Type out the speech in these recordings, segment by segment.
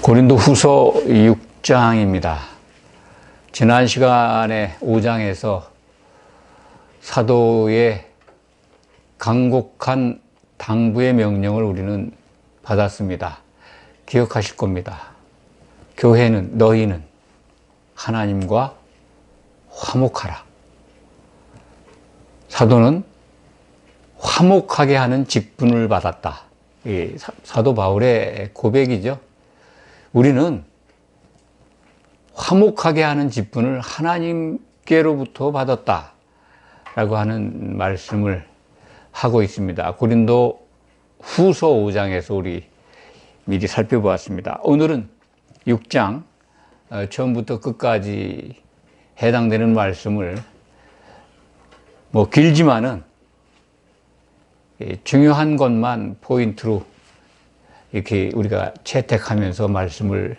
고린도후서 6장입니다. 지난 시간에 5장에서 사도의 간곡한 당부의 명령을 우리는 받았습니다. 기억하실 겁니다. 교회는, 너희는 하나님과 화목하라. 사도는 화목하게 하는 직분을 받았다. 사도 바울의 고백이죠. 우리는 화목하게 하는 직분을 하나님께로부터 받았다 라고 하는 말씀을 하고 있습니다. 고린도 후서 5장에서 우리 미리 살펴보았습니다. 오늘은 6장 처음부터 끝까지 해당되는 말씀을 길지만은 중요한 것만 포인트로 이렇게 우리가 채택하면서 말씀을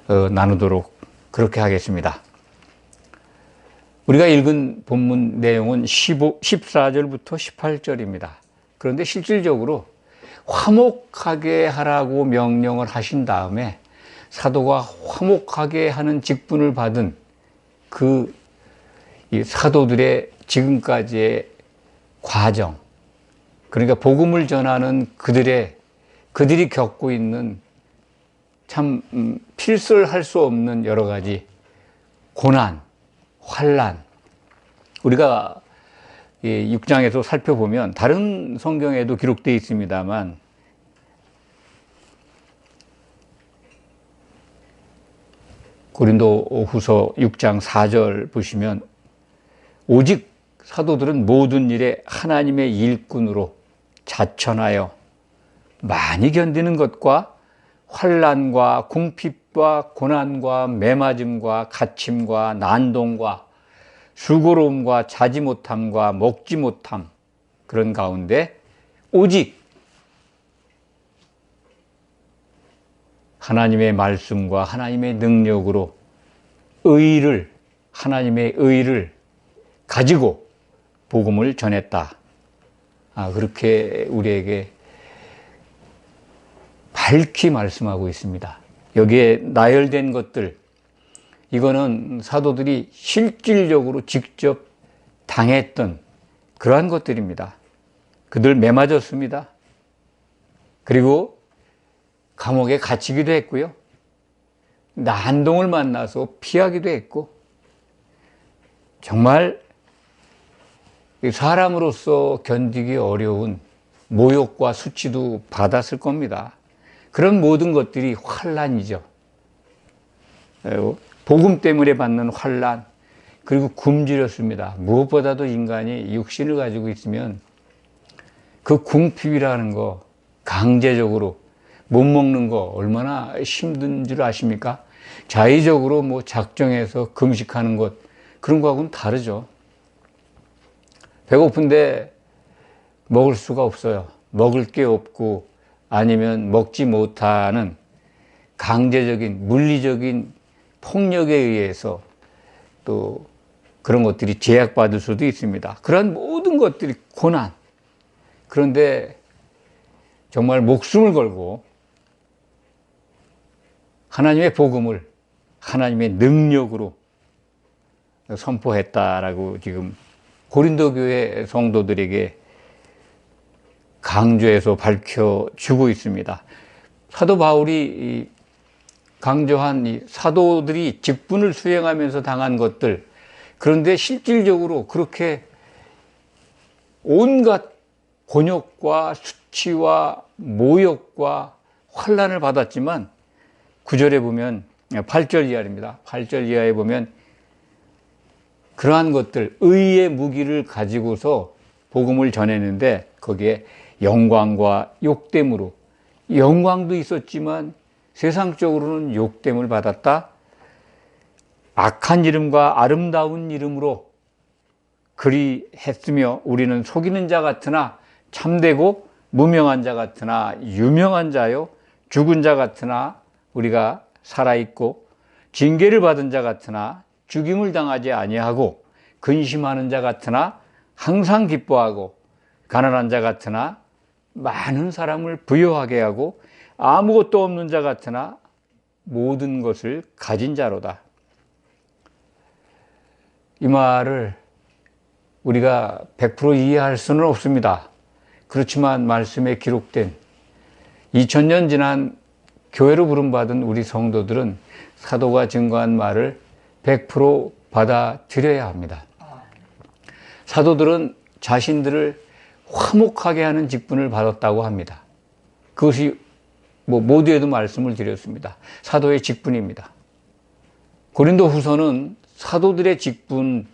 나누도록 그렇게 하겠습니다. 우리가 읽은 본문 내용은 14절부터 18절입니다. 그런데 실질적으로 화목하게 하라고 명령을 하신 다음에 사도가 화목하게 하는 직분을 받은 그 사도들의 지금까지의 과정, 그러니까 복음을 전하는 그들이 겪고 있는 참 필설할 수 없는 여러 가지 고난, 환난, 우리가 6장에서 살펴보면 다른 성경에도 기록되어 있습니다만 고린도후서 6장 4절 보시면 오직 사도들은 모든 일에 하나님의 일꾼으로 자천하여 많이 견디는 것과 환난과 궁핍과 고난과 매맞음과 갇힘과 난동과 수고로움과 자지 못함과 먹지 못함, 그런 가운데 오직 하나님의 말씀과 하나님의 능력으로 하나님의 의를 가지고 복음을 전했다. 그렇게 우리에게 밝히 말씀하고 있습니다. 여기에 나열된 것들, 이거는 사도들이 실질적으로 직접 당했던 그러한 것들입니다. 그들 매맞았습니다. 그리고 감옥에 갇히기도 했고요. 난동을 만나서 피하기도 했고, 정말 사람으로서 견디기 어려운 모욕과 수치도 받았을 겁니다. 그런 모든 것들이 환난이죠. 복음 때문에 받는 환난, 그리고 굶주렸습니다. 무엇보다도 인간이 육신을 가지고 있으면 그 궁핍이라는 거, 강제적으로 못 먹는 거 얼마나 힘든 줄 아십니까? 자의적으로 작정해서 금식하는 것, 그런 거하고는 다르죠. 배고픈데 먹을 수가 없어요. 먹을 게 없고 아니면 먹지 못하는 강제적인 물리적인 폭력에 의해서 또 그런 것들이 제약받을 수도 있습니다. 그런 모든 것들이 고난. 그런데 정말 목숨을 걸고 하나님의 복음을 하나님의 능력으로 선포했다라고 지금 고린도 교회 성도들에게 강조해서 밝혀주고 있습니다. 사도 바울이 강조한 이 사도들이 직분을 수행하면서 당한 것들, 그런데 실질적으로 그렇게 온갖 곤욕과 수치와 모욕과 환난을 받았지만 9절에 보면 8절 이하입니다. 8절 이하에 보면 그러한 것들, 의의 무기를 가지고서 복음을 전했는데 거기에 영광과 욕됨으로, 영광도 있었지만 세상적으로는 욕됨을 받았다. 악한 이름과 아름다운 이름으로 그리했으며 우리는 속이는 자 같으나 참되고 무명한 자 같으나 유명한 자요, 죽은 자 같으나 우리가 살아있고 징계를 받은 자 같으나 죽임을 당하지 아니하고 근심하는 자 같으나 항상 기뻐하고 가난한 자 같으나 많은 사람을 부유하게 하고 아무것도 없는 자 같으나 모든 것을 가진 자로다. 이 말을 우리가 100% 이해할 수는 없습니다. 그렇지만 말씀에 기록된 2000년 지난 교회로 부름받은 우리 성도들은 사도가 증거한 말을 100% 받아들여야 합니다. 사도들은 자신들을 화목하게 하는 직분을 받았다고 합니다. 그것이 모두에도 말씀을 드렸습니다. 사도의 직분입니다. 고린도 후서는 사도들의 직분,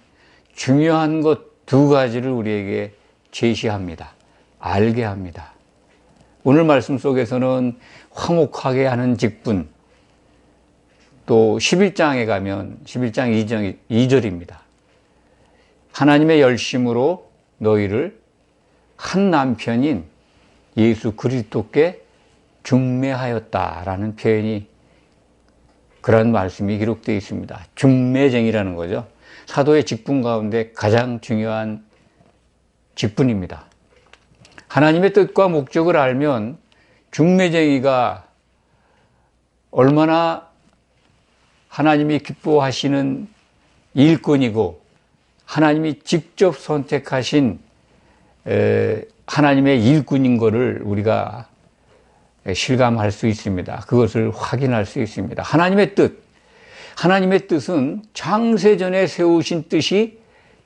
중요한 것 두 가지를 우리에게 제시합니다. 알게 합니다. 오늘 말씀 속에서는 화목하게 하는 직분, 또 11장에 가면 11장 2절입니다. 하나님의 열심으로 너희를 한 남편인 예수 그리스도께 중매하였다라는 표현이, 그런 말씀이 기록되어 있습니다. 중매쟁이라는 거죠. 사도의 직분 가운데 가장 중요한 직분입니다. 하나님의 뜻과 목적을 알면 중매쟁이가 얼마나 하나님이 기뻐하시는 일꾼이고 하나님이 직접 선택하신 하나님의 일꾼인 것을 우리가 실감할 수 있습니다. 그것을 확인할 수 있습니다. 하나님의 뜻은 창세전에 세우신 뜻이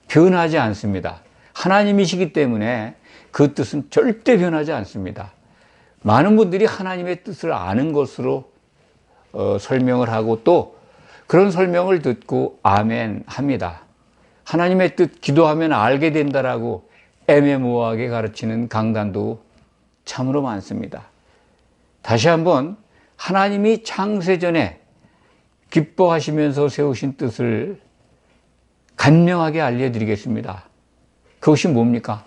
변하지 않습니다. 하나님이시기 때문에 그 뜻은 절대 변하지 않습니다. 많은 분들이 하나님의 뜻을 아는 것으로 설명을 하고 또 그런 설명을 듣고 아멘 합니다. 하나님의 뜻 기도하면 알게 된다라고 애매모호하게 가르치는 강단도 참으로 많습니다. 다시 한번 하나님이 창세전에 기뻐하시면서 세우신 뜻을 간명하게 알려드리겠습니다. 그것이 뭡니까?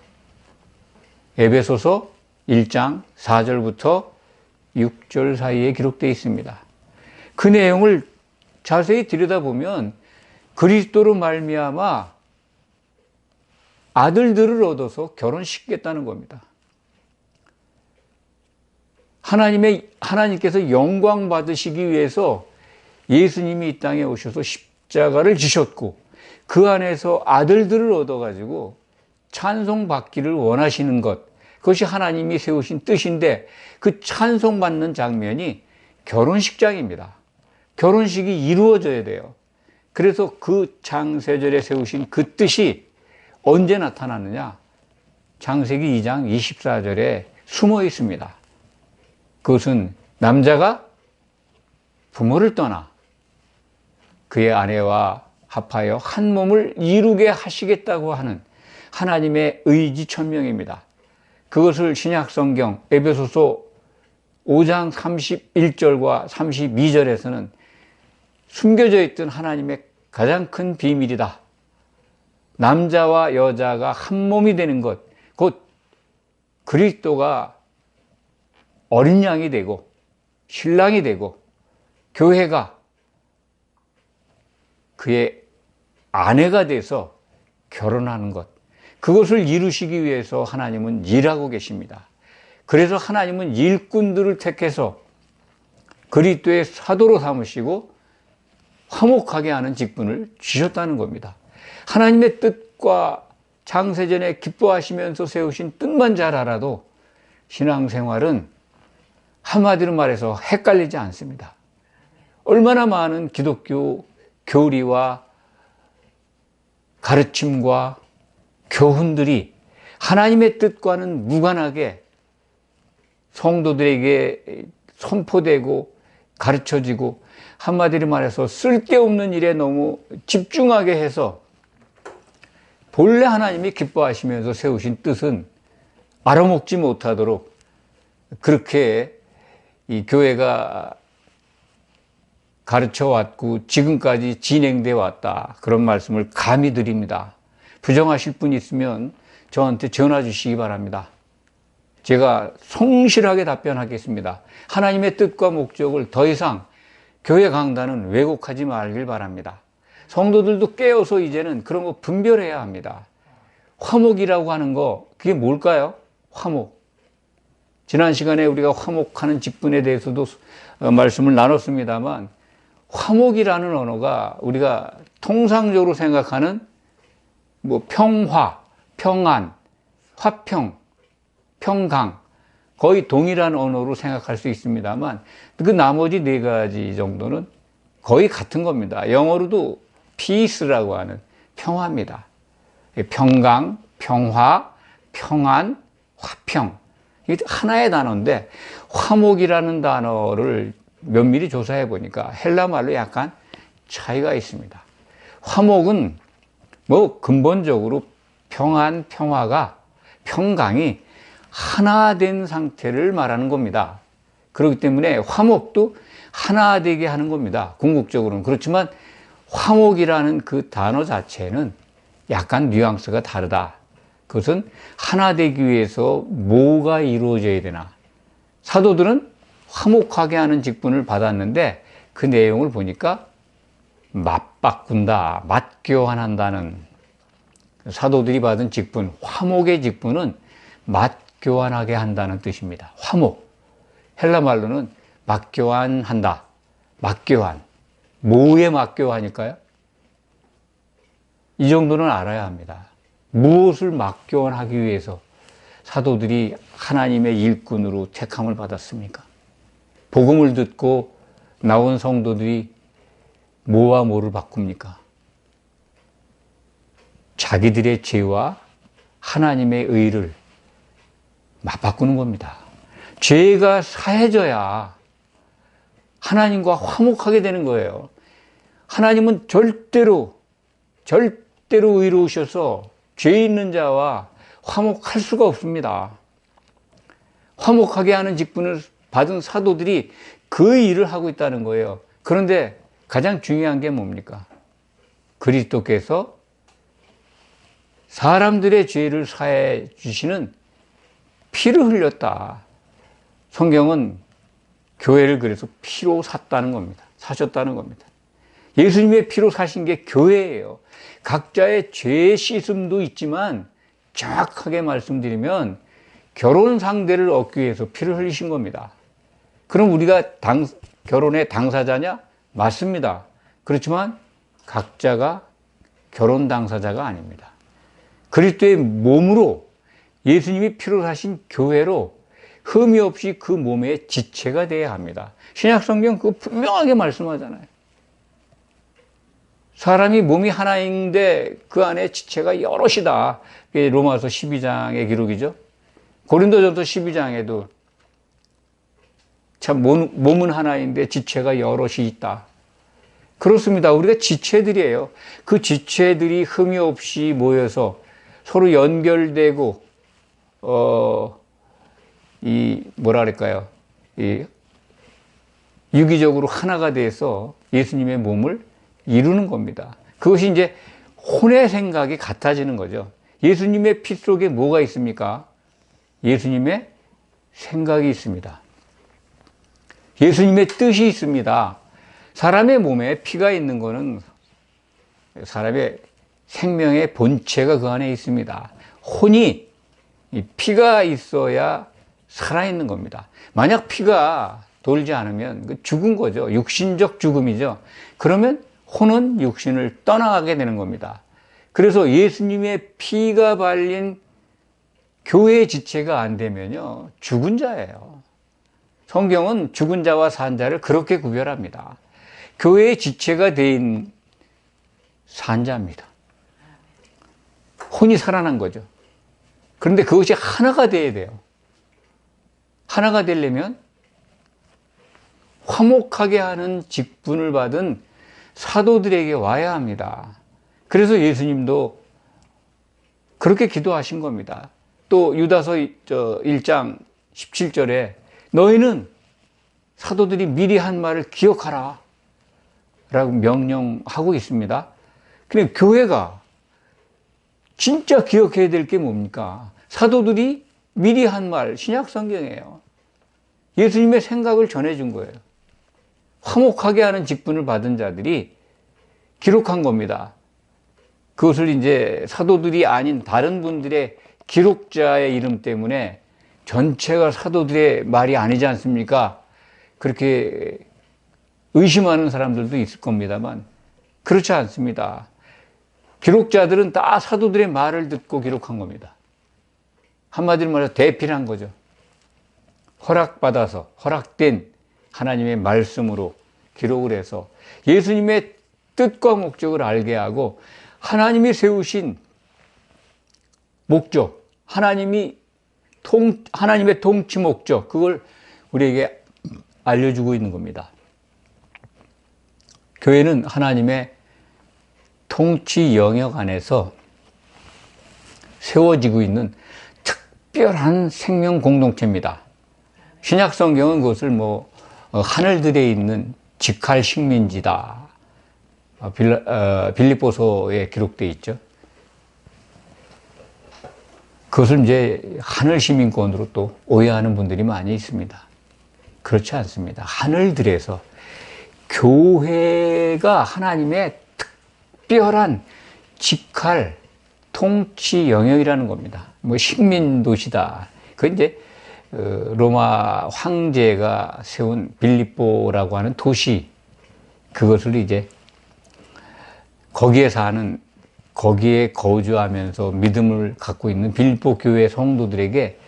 에베소서 1장 4절부터 6절 사이에 기록되어 있습니다. 그 내용을 자세히 들여다보면 그리스도로 말미암아 아들들을 얻어서 결혼시키겠다는 겁니다. 하나님께서 영광 받으시기 위해서 예수님이 이 땅에 오셔서 십자가를 지셨고 그 안에서 아들들을 얻어가지고 찬송받기를 원하시는 것, 그것이 하나님이 세우신 뜻인데 그 찬송받는 장면이 결혼식장입니다. 결혼식이 이루어져야 돼요. 그래서 그 창세절에 세우신 그 뜻이 언제 나타나느냐? 창세기 2장 24절에 숨어 있습니다. 그것은 남자가 부모를 떠나 그의 아내와 합하여 한 몸을 이루게 하시겠다고 하는 하나님의 의지 천명입니다. 그것을 신약성경 에베소서 5장 31절과 32절에서는 숨겨져 있던 하나님의 가장 큰 비밀이다. 남자와 여자가 한 몸이 되는 것, 곧 그리스도가 어린 양이 되고 신랑이 되고 교회가 그의 아내가 돼서 결혼하는 것, 그것을 이루시기 위해서 하나님은 일하고 계십니다. 그래서 하나님은 일꾼들을 택해서 그리스도의 사도로 삼으시고 화목하게 하는 직분을 주셨다는 겁니다. 하나님의 뜻과 창세전에 기뻐하시면서 세우신 뜻만 잘 알아도 신앙생활은 한마디로 말해서 헷갈리지 않습니다. 얼마나 많은 기독교 교리와 가르침과 교훈들이 하나님의 뜻과는 무관하게 성도들에게 선포되고 가르쳐지고 한마디로 말해서 쓸데없는 일에 너무 집중하게 해서 본래 하나님이 기뻐하시면서 세우신 뜻은 알아먹지 못하도록 그렇게 이 교회가 가르쳐 왔고 지금까지 진행돼 왔다, 그런 말씀을 감히 드립니다. 부정하실 분 있으면 저한테 전화 주시기 바랍니다. 제가 성실하게 답변하겠습니다. 하나님의 뜻과 목적을 더 이상 교회 강단은 왜곡하지 말길 바랍니다. 성도들도 깨어서 이제는 그런 거 분별해야 합니다. 화목이라고 하는 거, 그게 뭘까요? 화목. 지난 시간에 우리가 화목하는 직분에 대해서도 말씀을 나눴습니다만, 화목이라는 언어가 우리가 통상적으로 생각하는 뭐 평화, 평안, 화평, 평강, 거의 동일한 언어로 생각할 수 있습니다만, 그 나머지 네 가지 정도는 거의 같은 겁니다. 영어로도 peace라고 하는 평화입니다. 평강, 평화, 평안, 화평. 이게 하나의 단어인데, 화목이라는 단어를 면밀히 조사해 보니까 헬라 말로 약간 차이가 있습니다. 화목은 뭐 근본적으로 평안, 평화가, 평강이 하나 된 상태를 말하는 겁니다. 그렇기 때문에 화목도 하나 되게 하는 겁니다. 궁극적으로는. 그렇지만 화목이라는 그 단어 자체는 약간 뉘앙스가 다르다. 그것은 하나 되기 위해서 뭐가 이루어져야 되나. 사도들은 화목하게 하는 직분을 받았는데 그 내용을 보니까 맞바꾼다, 맞교환한다는, 사도들이 받은 직분, 화목의 직분은 맞교환하게 한다는 뜻입니다. 화목. 헬라 말로는 맞교환한다. 맞교환. 뭐에 맞교환일까요? 이 정도는 알아야 합니다. 무엇을 맞교환하기 위해서 사도들이 하나님의 일꾼으로 택함을 받았습니까? 복음을 듣고 나온 성도들이 뭐와 뭐를 바꿉니까? 자기들의 죄와 하나님의 의를 맞바꾸는 겁니다. 죄가 사해져야 하나님과 화목하게 되는 거예요. 하나님은 절대로 의로우셔서 죄 있는 자와 화목할 수가 없습니다. 화목하게 하는 직분을 받은 사도들이 그 일을 하고 있다는 거예요. 그런데 가장 중요한 게 뭡니까? 그리스도께서 사람들의 죄를 사해 주시는 피를 흘렸다. 성경은 교회를 그래서 피로 샀다는 겁니다. 사셨다는 겁니다. 예수님의 피로 사신 게 교회예요. 각자의 죄 씻음도 있지만 정확하게 말씀드리면 결혼 상대를 얻기 위해서 피를 흘리신 겁니다. 그럼 우리가 결혼의 당사자냐? 맞습니다. 그렇지만 각자가 결혼 당사자가 아닙니다. 그리스도의 몸으로 예수님이 피로 사신 교회로 흠이 없이 그 몸의 지체가 되어야 합니다. 신약성경 그거 분명하게 말씀하잖아요. 사람이 몸이 하나인데 그 안에 지체가 여럿이다. 그게 로마서 12장의 기록이죠. 고린도전서 12장에도 참 몸은 하나인데 지체가 여럿이 있다. 그렇습니다. 우리가 지체들이에요. 그 지체들이 흠이 없이 모여서 서로 연결되고 유기적으로 하나가 돼서 예수님의 몸을 이루는 겁니다. 그것이 이제 혼의 생각이 같아지는 거죠. 예수님의 피 속에 뭐가 있습니까? 예수님의 생각이 있습니다. 예수님의 뜻이 있습니다. 사람의 몸에 피가 있는 것은 사람의 생명의 본체가 그 안에 있습니다. 혼이 피가 있어야 살아있는 겁니다. 만약 피가 돌지 않으면 죽은 거죠. 육신적 죽음이죠. 그러면 혼은 육신을 떠나가게 되는 겁니다. 그래서 예수님의 피가 발린 교회의 지체가 안 되면요, 죽은 자예요. 성경은 죽은 자와 산 자를 그렇게 구별합니다. 교회의 지체가 된 산 자입니다. 혼이 살아난 거죠. 그런데 그것이 하나가 돼야 돼요. 하나가 되려면 화목하게 하는 직분을 받은 사도들에게 와야 합니다. 그래서 예수님도 그렇게 기도하신 겁니다. 또 유다서 1장 17절에 너희는 사도들이 미리 한 말을 기억하라 라고 명령하고 있습니다. 근데 교회가 진짜 기억해야 될 게 뭡니까? 사도들이 미리 한 말, 신약 성경이에요. 예수님의 생각을 전해준 거예요. 화목하게 하는 직분을 받은 자들이 기록한 겁니다. 그것을 이제 사도들이 아닌 다른 분들의 기록자의 이름 때문에 전체가 사도들의 말이 아니지 않습니까? 그렇게 의심하는 사람들도 있을 겁니다만 그렇지 않습니다. 기록자들은 다 사도들의 말을 듣고 기록한 겁니다. 한마디로 말해서 대필한 거죠. 허락받아서 허락된 하나님의 말씀으로 기록을 해서 예수님의 뜻과 목적을 알게 하고 하나님이 세우신 목적, 하나님의 통치 목적, 그걸 우리에게 알려주고 있는 겁니다. 교회는 하나님의 통치 영역 안에서 세워지고 있는 특별한 생명 공동체입니다. 신약 성경은 그것을 하늘들에 있는 직할 식민지다. 빌립보서에 기록되어 있죠. 그것을 이제 하늘 시민권으로 또 오해하는 분들이 많이 있습니다. 그렇지 않습니다. 하늘들에서 교회가 하나님의 특별한 직할 통치 영역이라는 겁니다. 식민도시다. 그 이제 로마 황제가 세운 빌립보라고 하는 도시, 그것을 이제 거기에 사는, 거기에 거주하면서 믿음을 갖고 있는 빌립보 교회 성도들에게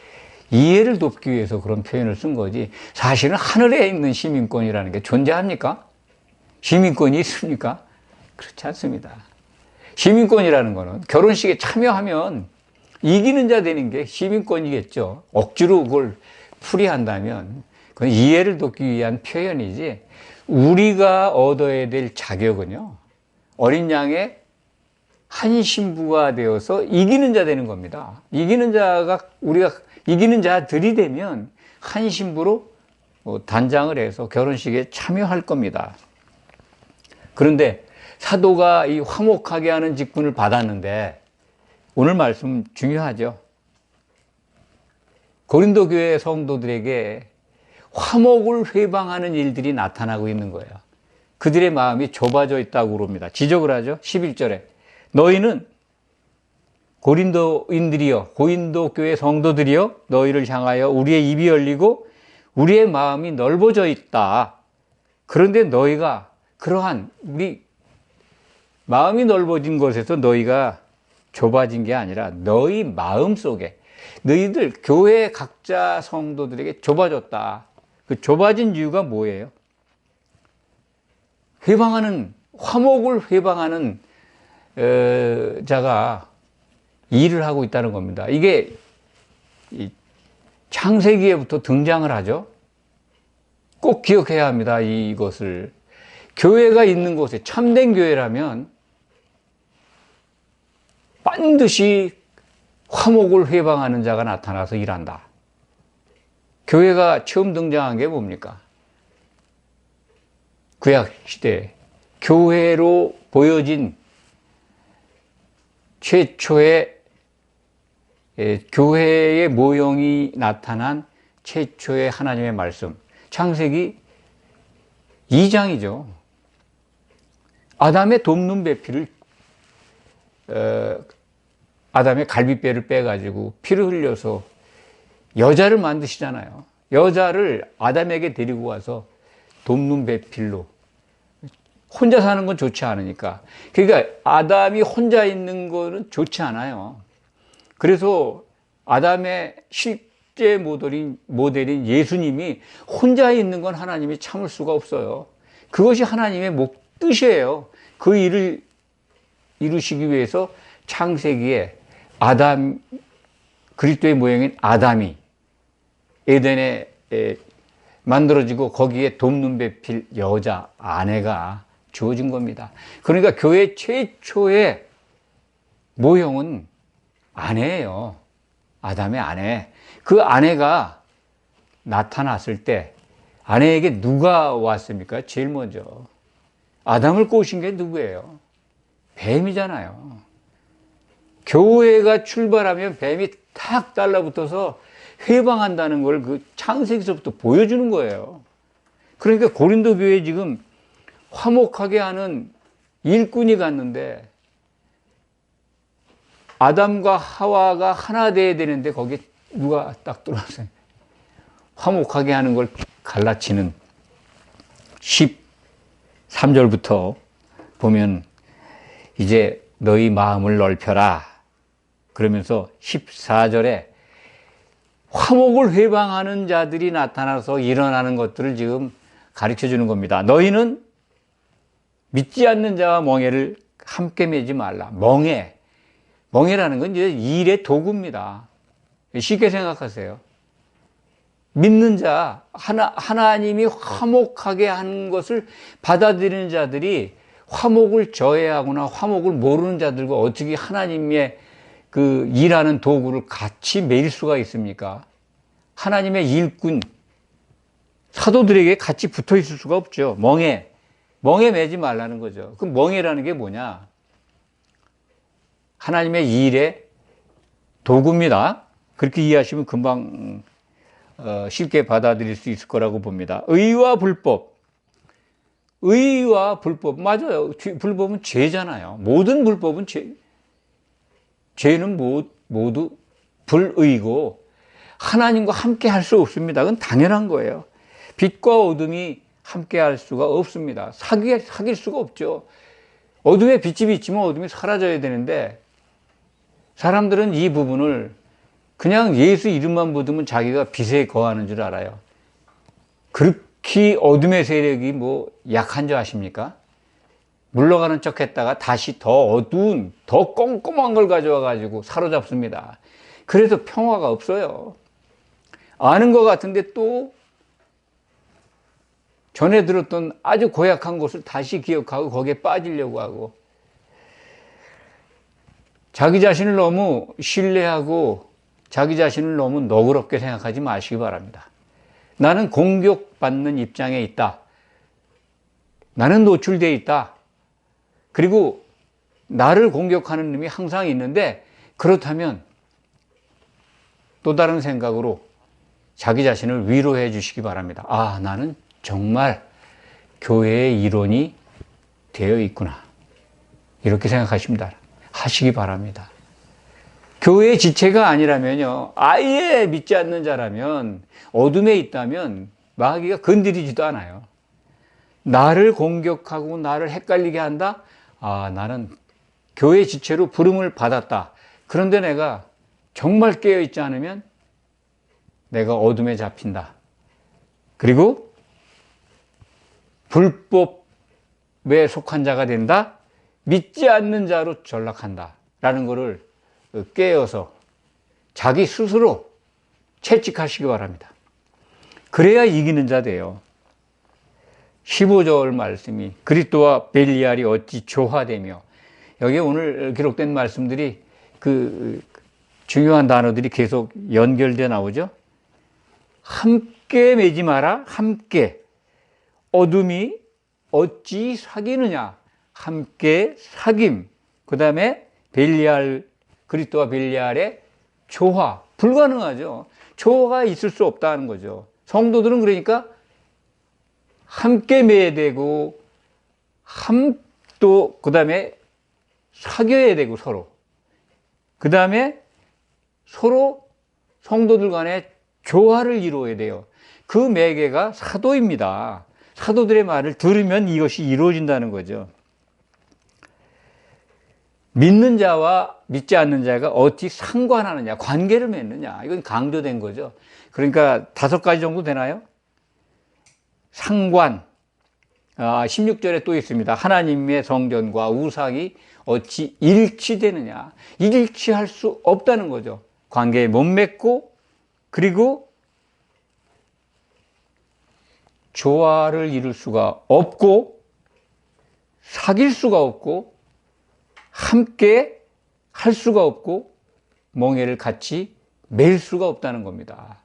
이해를 돕기 위해서 그런 표현을 쓴 거지, 사실은 하늘에 있는 시민권이라는 게 존재합니까? 시민권이 있습니까? 그렇지 않습니다. 시민권이라는 거는 결혼식에 참여하면 이기는 자 되는 게 시민권이겠죠. 억지로 그걸 풀이한다면 그건 이해를 돕기 위한 표현이지, 우리가 얻어야 될 자격은요, 어린 양의 한 신부가 되어서 이기는 자 되는 겁니다. 이기는 자가, 우리가 이기는 자들이 되면 한 신부로 단장을 해서 결혼식에 참여할 겁니다. 그런데 사도가 이 화목하게 하는 직분을 받았는데, 오늘 말씀 중요하죠. 고린도 교회 성도들에게 화목을 회방하는 일들이 나타나고 있는 거예요. 그들의 마음이 좁아져 있다고 그럽니다. 지적을 하죠. 11절에 너희는 고린도인들이여, 고린도 교회 성도들이여, 너희를 향하여 우리의 입이 열리고 우리의 마음이 넓어져 있다. 그런데 너희가 그러한 우리 마음이 넓어진 것에서 너희가 좁아진 게 아니라 너희 마음 속에, 너희들 교회 각자 성도들에게 좁아졌다. 그 좁아진 이유가 뭐예요? 회방하는, 화목을 회방하는 자가 일을 하고 있다는 겁니다. 이게 창세기에부터 등장을 하죠. 꼭 기억해야 합니다. 이것을. 교회가 있는 곳에, 참된 교회라면 반드시 화목을 회방하는 자가 나타나서 일한다. 교회가 처음 등장한 게 뭡니까? 구약시대 교회로 보여진 최초의 교회의 모형이 나타난 최초의 하나님의 말씀, 창세기 2장이죠. 아담의 돕는 배피를, 아담의 갈비뼈를 빼가지고 피를 흘려서 여자를 만드시잖아요. 여자를 아담에게 데리고 와서 돕는 배필로. 혼자 사는 건 좋지 않으니까. 그러니까 아담이 혼자 있는 거는 좋지 않아요. 그래서 아담의 실제 모델인 예수님이 혼자 있는 건 하나님이 참을 수가 없어요. 그것이 하나님의 뜻이에요. 그 일을 이루시기 위해서 창세기에 아담, 그리스도의 모형인 아담이 에덴에 만들어지고 거기에 돕는 배필 여자, 아내가 주어진 겁니다. 그러니까 교회 최초의 모형은 아내예요. 아담의 아내. 그 아내가 나타났을 때 아내에게 누가 왔습니까? 제일 먼저 아담을 꼬신 게 누구예요? 뱀이잖아요. 교회가 출발하면 뱀이 탁 달라붙어서 회방한다는 걸 그 창세기서부터 보여주는 거예요. 그러니까 고린도 교회에 지금 화목하게 하는 일꾼이 갔는데, 아담과 하와가 하나 돼야 되는데 거기에 누가 딱 들어왔어요. 화목하게 하는 걸 갈라치는 13절부터 보면 이제 너희 마음을 넓혀라. 그러면서 14절에 화목을 회방하는 자들이 나타나서 일어나는 것들을 지금 가르쳐 주는 겁니다. 너희는 믿지 않는 자와 멍에를 함께 매지 말라. 멍에라는 건 이제 일의 도구입니다. 쉽게 생각하세요. 믿는 자, 하나님이 화목하게 하는 것을 받아들이는 자들이 화목을 저해하거나 화목을 모르는 자들과 어떻게 하나님의 그 일하는 도구를 같이 매일 수가 있습니까? 하나님의 일꾼, 사도들에게 같이 붙어 있을 수가 없죠. 멍에 매지 말라는 거죠. 그 멍에라는 게 뭐냐? 하나님의 일의 도구입니다. 그렇게 이해하시면 금방 쉽게 받아들일 수 있을 거라고 봅니다. 의와 불법, 맞아요. 불법은 죄잖아요. 모든 불법은 죄는 모두 불의고 하나님과 함께 할 수 없습니다. 그건 당연한 거예요. 빛과 어둠이 함께 할 수가 없습니다. 사귈 수가 없죠. 어둠에 빛이 비치면 어둠이 사라져야 되는데 사람들은 이 부분을 그냥 예수 이름만 붙으면 자기가 빛에 거하는 줄 알아요. 그렇게 어둠의 세력이 뭐 약한 줄 아십니까? 물러가는 척 했다가 다시 더 어두운, 더 꼼꼼한 걸 가져와 가지고 사로잡습니다. 그래서 평화가 없어요. 아는 것 같은데 또 전에 들었던 아주 고약한 것을 다시 기억하고 거기에 빠지려고 하고 자기 자신을 너무 신뢰하고 자기 자신을 너무 너그럽게 생각하지 마시기 바랍니다. 나는 공격받는 입장에 있다. 나는 노출되어 있다. 그리고 나를 공격하는 놈이 항상 있는데 그렇다면 또 다른 생각으로 자기 자신을 위로해 주시기 바랍니다. 아, 나는 정말 교회의 일원이 되어 있구나. 이렇게 하시기 바랍니다. 교회의 지체가 아니라면요, 아예 믿지 않는 자라면, 어둠에 있다면 마귀가 건드리지도 않아요. 나를 공격하고 나를 헷갈리게 한다? 아, 나는 교회 지체로 부름을 받았다. 그런데 내가 정말 깨어있지 않으면 내가 어둠에 잡힌다. 그리고 불법에 속한 자가 된다? 믿지 않는 자로 전락한다. 라는 것을 깨어서 자기 스스로 채찍하시기 바랍니다. 그래야 이기는 자 돼요. 15절 말씀이 그리스도와 벨리알이 어찌 조화되며, 여기 오늘 기록된 말씀들이 그 중요한 단어들이 계속 연결돼 나오죠. 함께 매지 마라. 함께. 어둠이 어찌 사귀느냐. 함께 사귐. 그 다음에 그리스도와 벨리알의 조화. 불가능하죠. 조화가 있을 수 없다는 거죠. 성도들은 그러니까 함께 매야 되고 또 그 다음에 사귀어야 되고 서로. 그 다음에 서로 성도들 간에 조화를 이루어야 돼요. 그 매개가 사도입니다. 사도들의 말을 들으면 이것이 이루어진다는 거죠. 믿는 자와 믿지 않는 자가 어찌 상관하느냐, 관계를 맺느냐, 이건 강조된 거죠. 그러니까 5가지 정도 되나요? 상관. 16절에 또 있습니다. 하나님의 성전과 우상이 어찌 일치되느냐. 일치할 수 없다는 거죠. 관계에 못 맺고, 그리고 조화를 이룰 수가 없고, 사귈 수가 없고, 함께 할 수가 없고, 멍에를 같이 맬 수가 없다는 겁니다.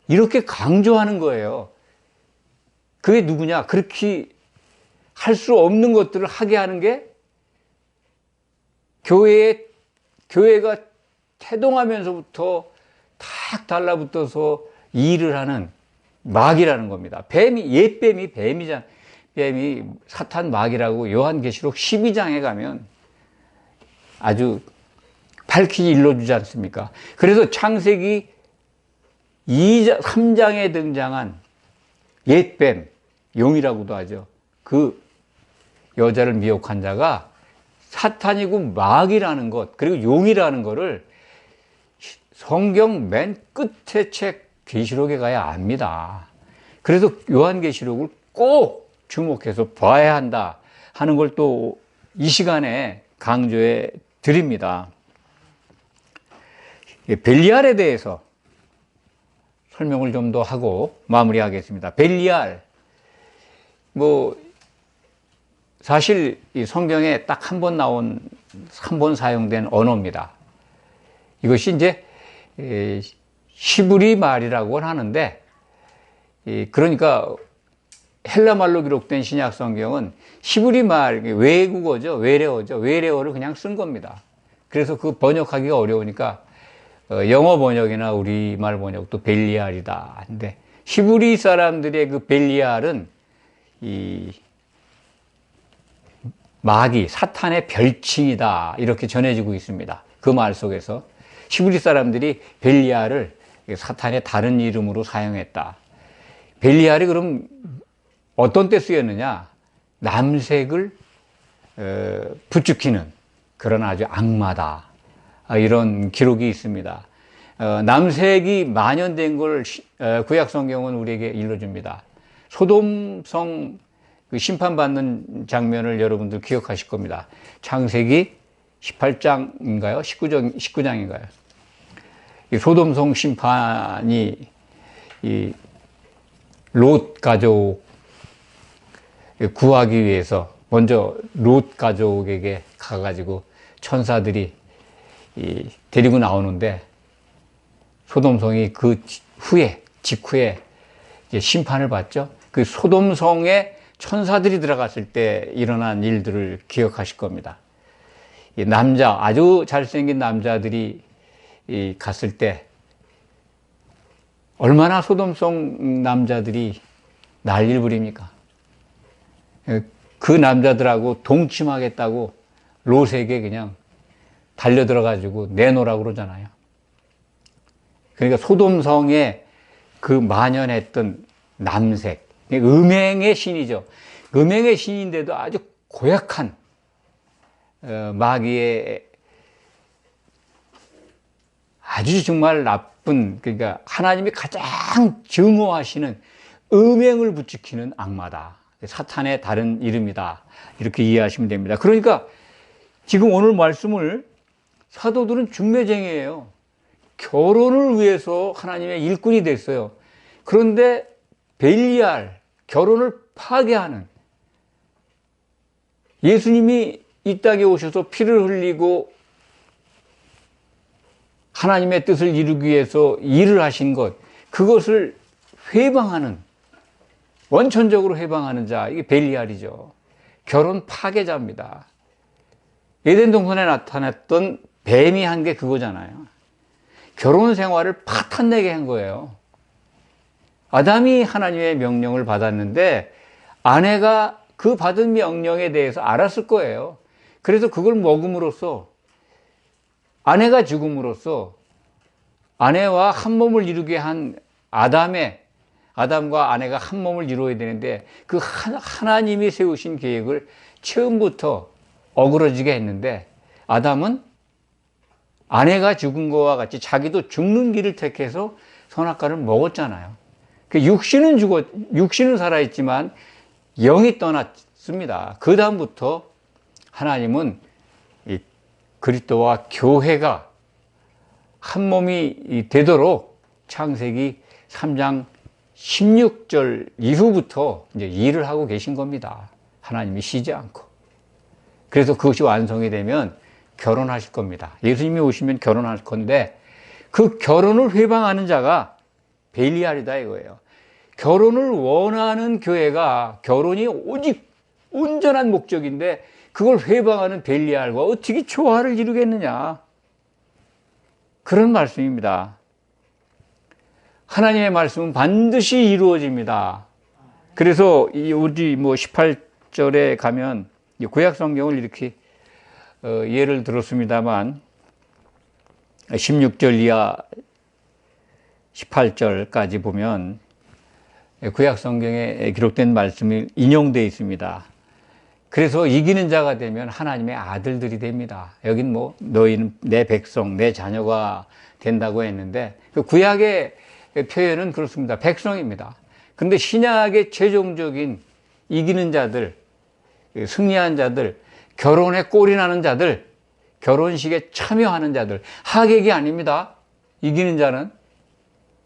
이렇게 강조하는 거예요. 그게 누구냐? 그렇게 할 수 없는 것들을 하게 하는 게 교회가 태동하면서부터 탁 달라붙어서 일을 하는 마귀라는 겁니다. 옛뱀이 뱀이 사탄 마귀라고 요한계시록 12장에 가면 아주 밝히 일러주지 않습니까? 그래서 창세기 3장에 등장한 옛뱀, 용이라고도 하죠. 그 여자를 미혹한 자가 사탄이고 마귀라는 것, 그리고 용이라는 것을 성경 맨 끝에 책 계시록에 가야 압니다. 그래서 요한계시록을 꼭 주목해서 봐야 한다 하는 걸 또 이 시간에 강조해 드립니다. 벨리알에 대해서 설명을 좀 더 하고 마무리하겠습니다. 벨리알, 사실 이 성경에 딱 한 번 사용된 언어입니다. 이것이 이제 히브리 말이라고 하는데, 그러니까 헬라 말로 기록된 신약 성경은 히브리 말, 외국어죠. 외래어를 그냥 쓴 겁니다. 그래서 그 번역하기가 어려우니까 영어 번역이나 우리말 번역도 벨리알이다. 근데 히브리 사람들의 그 벨리알은 이 마귀, 사탄의 별칭이다. 이렇게 전해지고 있습니다. 그 말 속에서 히브리 사람들이 벨리알을 사탄의 다른 이름으로 사용했다. 벨리알이 그럼 어떤 때 쓰였느냐? 남색을 부추기는 그런 아주 악마다. 이런 기록이 있습니다. 남색이 만연된 걸 구약 성경은 우리에게 일러줍니다. 소돔성 그 심판받는 장면을 여러분들 기억하실 겁니다. 창세기 18장인가요? 19장인가요? 이 소돔성 심판이 이 롯 가족 구하기 위해서 먼저 롯 가족에게 가가지고 천사들이 데리고 나오는데, 소돔성이 그 직후에 이제 심판을 받죠. 그 소돔성에 천사들이 들어갔을 때 일어난 일들을 기억하실 겁니다. 이 아주 잘생긴 남자들이 갔을 때 얼마나 소돔성 남자들이 난리를 부립니까? 그 남자들하고 동침하겠다고 롯에게 그냥 달려들어가지고 내놓으라고 그러잖아요. 그러니까 소돔성에 그 만연했던 남색, 음행의 신이죠. 음행의 신인데도 아주 고약한 마귀의 아주 정말 나쁜, 그러니까 하나님이 가장 증오하시는 음행을 부추기는 악마다. 사탄의 다른 이름이다. 이렇게 이해하시면 됩니다. 그러니까 지금 오늘 말씀을 사도들은 중매쟁이에요. 결혼을 위해서 하나님의 일꾼이 됐어요. 그런데 벨리알, 결혼을 파괴하는, 예수님이 이 땅에 오셔서 피를 흘리고 하나님의 뜻을 이루기 위해서 일을 하신 것, 그것을 회방하는, 원천적으로 회방하는 자, 이게 벨리알이죠. 결혼 파괴자입니다. 에덴 동산에 나타났던 뱀이 한 게 그거잖아요. 결혼 생활을 파탄내게 한 거예요. 아담이 하나님의 명령을 받았는데 아내가 그 받은 명령에 대해서 알았을 거예요. 그래서 그걸 먹음으로써, 아내가 죽음으로써 아내와 한 몸을 이루게 한 아담과 아내가 한 몸을 이루어야 되는데, 그 하나님이 세우신 계획을 처음부터 어그러지게 했는데, 아담은 아내가 죽은 것과 같이 자기도 죽는 길을 택해서 선악과를 먹었잖아요. 육신은 살아있지만 영이 떠났습니다. 그 다음부터 하나님은 이 그리스도와 교회가 한 몸이 되도록 창세기 3장 16절 이후부터 이제 일을 하고 계신 겁니다. 하나님이 쉬지 않고. 그래서 그것이 완성이 되면 결혼하실 겁니다. 예수님이 오시면 결혼할 건데, 그 결혼을 회방하는 자가 벨리알이다 이거예요. 결혼을 원하는 교회가, 결혼이 오직 온전한 목적인데 그걸 회방하는 벨리알과 어떻게 조화를 이루겠느냐, 그런 말씀입니다. 하나님의 말씀은 반드시 이루어집니다. 그래서 우리 18절에 가면 구약 성경을 이렇게 예를 들었습니다만, 16절 이하 18절까지 보면 구약 성경에 기록된 말씀이 인용되어 있습니다. 그래서 이기는 자가 되면 하나님의 아들들이 됩니다. 여긴 뭐 너희는 내 백성, 내 자녀가 된다고 했는데 그 구약의 표현은 그렇습니다. 백성입니다. 그런데 신약의 최종적인 이기는 자들, 승리한 자들, 결혼에 꼴이 나는 자들, 결혼식에 참여하는 자들, 하객이 아닙니다. 이기는 자는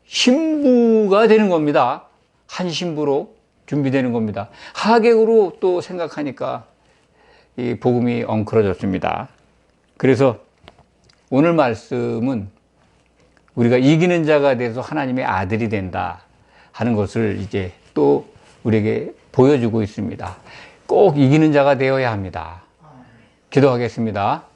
신부가 되는 겁니다. 한 신부로 준비되는 겁니다. 하객으로 또 생각하니까 이 복음이 엉클어졌습니다. 그래서 오늘 말씀은 우리가 이기는 자가 돼서 하나님의 아들이 된다 하는 것을 이제 또 우리에게 보여주고 있습니다. 꼭 이기는 자가 되어야 합니다. 기도하겠습니다.